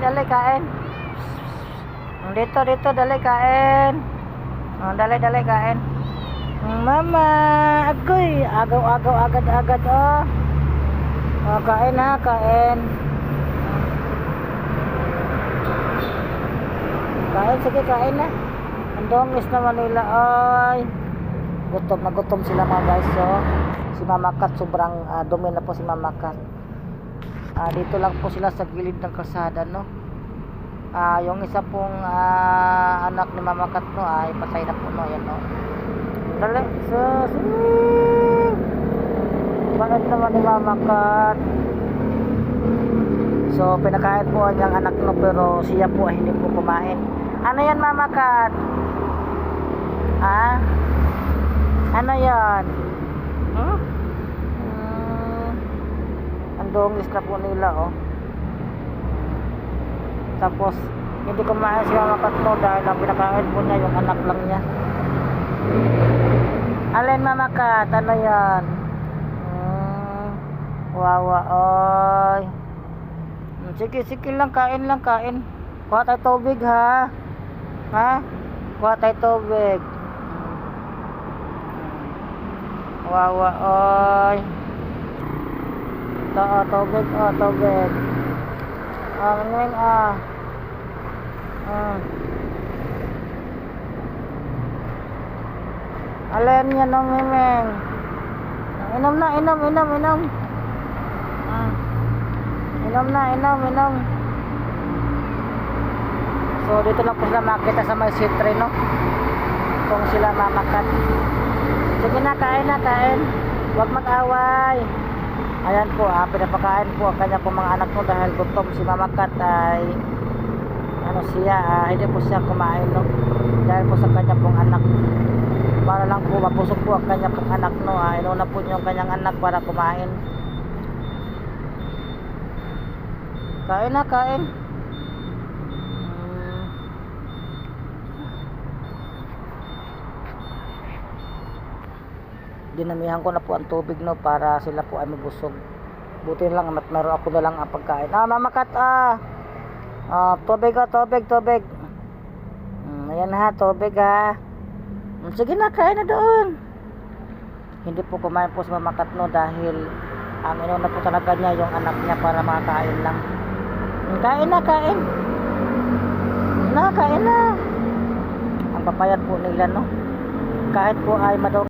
dali, kain. Dito, dali, kain. Dali, kain. Mama, agoy. Agaw, agad, oh. Kain ha, kain. Kain, sige, kain na. Ang dongis naman nila, ay. Gutom na gutom sila mga guys, so. Si Mama Kat, sobrang dumi na po si Mama Kat. Dito lang po sila sa gilid ng kalsada, no. Yung isa pong anak ni Mama Kat, no, ay patay na po, no. Yan, no. Dali, sus. Bakit naman ni Mama Kat? So, pinakain po ang anak, no, pero siya po ay hindi po kumain. Ano yan, Mama Kat? Ano yan? Ang dongis na po nila, oh. Tapos hindi kumain si Mama Kat, no, dahil ang pinakain po niya yung anak lang niya. Alin, Mama Kat? Ano yan? Wawa, oy. Sige lang, kain. Kuha tayo tubig, ha? Kuha tayo tubig. Wawa, oy. Ito, tubig. Ngayon, Alin yan, no, Mimeng? Inom na. Inom. So, dito lang po sila makita sa may sitri, no? Kung sila Mama Kat. Sige na, kain. Huwag mag-away. Ayan po, pinapakain po ang kanya po mga anak mo dahil gutom si Mama Kat ay hindi po siya kumain, no? Dahil po sa kanya pong anak. Para lang po mapusok po ang kanya pong anak, no? Inuna po niyo ang kanyang anak para kumain. Kain. Dinamihan ko na po ang tubig, no, para sila po ay mabusog. Buti lang at meron ako na lang ang pagkain. Mama Kat, tubig. Ayan ha, tubig ha. Sige na, kain na doon. Hindi po kumain po si Mama Kat, no, dahil ang inuna po talaga niya yung anak niya para makakain lang. Kain na. Kain na. Ang papayat po nila, no. Kahit po ay